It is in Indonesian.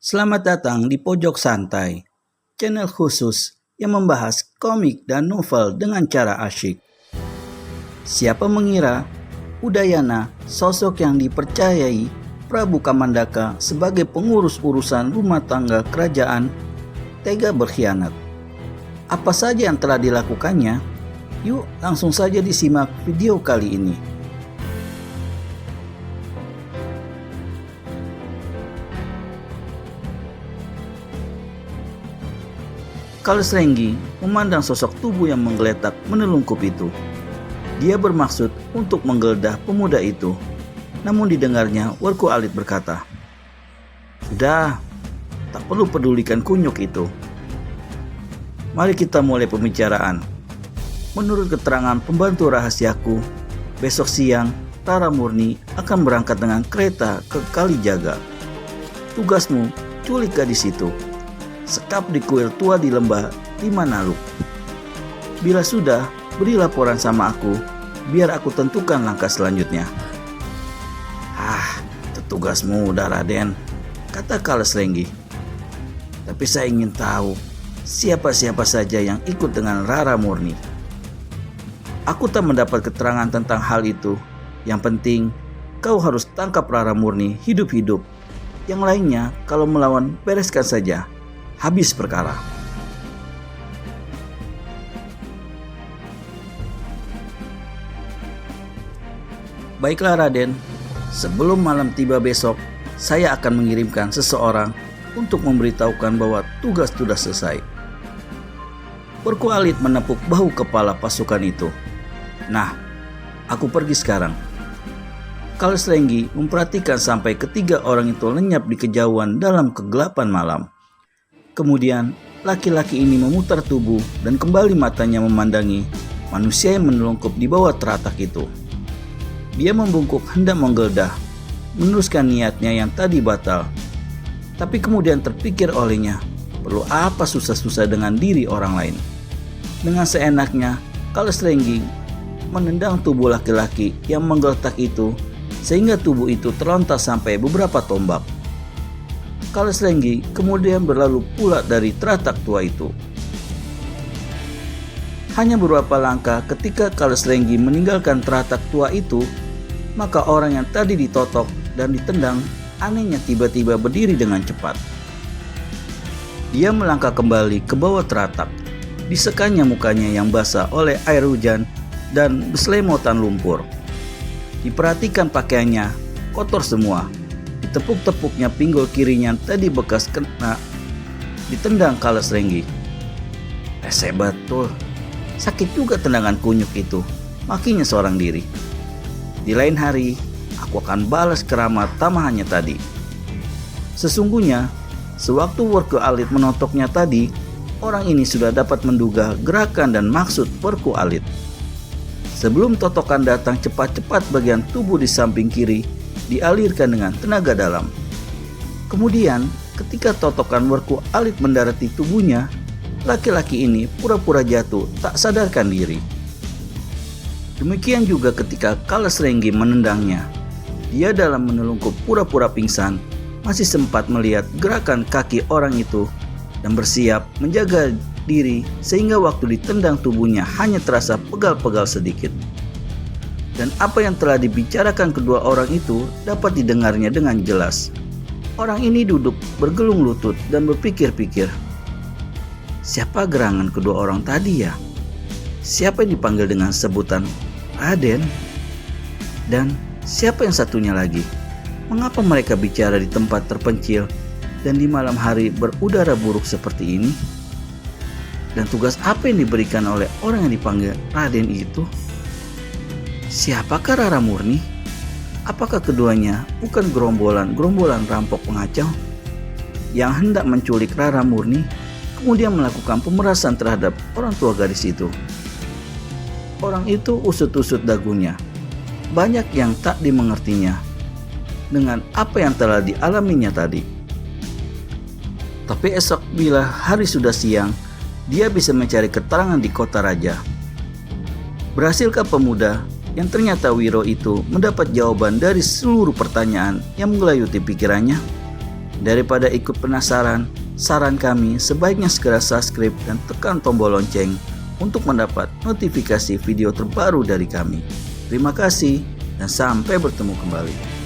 Selamat datang di Pojok Santai, channel khusus yang membahas komik dan novel dengan cara asyik. Siapa mengira Udayana, sosok yang dipercayai Prabu Kamandaka sebagai pengurus urusan rumah tangga kerajaan, tega berkhianat. Apa saja yang telah dilakukannya? Yuk langsung saja disimak video kali ini. Kalsrenggi memandang sosok tubuh yang menggeletak menelungkup itu. Dia bermaksud untuk menggeledah pemuda itu. Namun didengarnya Werku Alit berkata, "Sudah, tak perlu pedulikan kunyuk itu. Mari kita mulai pembicaraan. Menurut keterangan pembantu rahasiaku, besok siang Rara Murni akan berangkat dengan kereta ke Kalijaga. Tugasmu culik gadis itu. Sekap di kuil tua di lembah 5 Naluk. Bila sudah, beri laporan sama aku, biar aku tentukan langkah selanjutnya." Itu tugas mudah, Raden, kata Kalsrenggi. Tapi saya ingin tahu siapa-siapa saja yang ikut dengan Rara Murni. Aku tak mendapat keterangan tentang hal itu. Yang penting, kau harus tangkap Rara Murni hidup-hidup. Yang lainnya, kalau melawan, bereskan saja. Habis perkara. Baiklah Raden, sebelum malam tiba besok, saya akan mengirimkan seseorang untuk memberitahukan bahwa tugas sudah selesai. Werku Alit menepuk bahu kepala pasukan itu. Nah, aku pergi sekarang. Kalsrenggi memperhatikan sampai ketiga orang itu lenyap di kejauhan dalam kegelapan malam. Kemudian, laki-laki ini memutar tubuh dan kembali matanya memandangi manusia yang menelungkup di bawah teratak itu. Dia membungkuk hendak menggeledah, meneruskan niatnya yang tadi batal. Tapi kemudian terpikir olehnya, perlu apa susah-susah dengan diri orang lain. Dengan seenaknya, Kalsrenggi menendang tubuh laki-laki yang menggeletak itu sehingga tubuh itu terlontar sampai beberapa tombak. Kalsrenggi kemudian berlalu pula dari teratak tua itu. Hanya beberapa langkah ketika Kalsrenggi meninggalkan teratak tua itu, maka orang yang tadi ditotok dan ditendang anehnya tiba-tiba berdiri dengan cepat. Dia melangkah kembali ke bawah teratak. Disekannya mukanya yang basah oleh air hujan dan berselemotan lumpur. Diperhatikan pakaiannya kotor semua. Ditepuk-tepuknya pinggul kirinya tadi bekas kena ditendang Kalsrenggi. Rese betul. Sakit juga tendangan kunyuk itu, makinya seorang diri. Di lain hari, aku akan balas keramat tamahannya tadi. Sesungguhnya, sewaktu Werku Alit menotoknya tadi, orang ini sudah dapat menduga gerakan dan maksud Werku Alit. Sebelum totokan datang, cepat-cepat bagian tubuh di samping kiri dialirkan dengan tenaga dalam. Kemudian, ketika totokan Werku Alit mendarati tubuhnya, laki-laki ini pura-pura jatuh tak sadarkan diri. Demikian juga ketika Kalsrenggi menendangnya. Dia dalam menelungkup pura-pura pingsan, masih sempat melihat gerakan kaki orang itu dan bersiap menjaga diri sehingga waktu ditendang tubuhnya hanya terasa pegal-pegal sedikit. Dan apa yang telah dibicarakan kedua orang itu dapat didengarnya dengan jelas. Orang ini duduk bergelung lutut dan berpikir-pikir. Siapa gerangan kedua orang tadi ya? Siapa yang dipanggil dengan sebutan Raden? Dan siapa yang satunya lagi? Mengapa mereka bicara di tempat terpencil dan di malam hari berudara buruk seperti ini? Dan tugas apa yang diberikan oleh orang yang dipanggil Raden itu? Siapakah Rara Murni? Apakah keduanya bukan gerombolan rampok pengacau yang hendak menculik Rara Murni, kemudian melakukan pemerasan terhadap orang tua gadis itu? Orang itu usut-usut dagunya. Banyak yang tak dimengertinya dengan apa yang telah dialaminya tadi. Tapi esok bila hari sudah siang, dia bisa mencari keterangan di kota raja. Berhasilkah pemuda yang ternyata Wiro itu mendapat jawaban dari seluruh pertanyaan yang menggelayuti pikirannya? Daripada ikut penasaran, saran kami sebaiknya segera subscribe dan tekan tombol lonceng untuk mendapat notifikasi video terbaru dari kami. Terima kasih dan sampai bertemu kembali.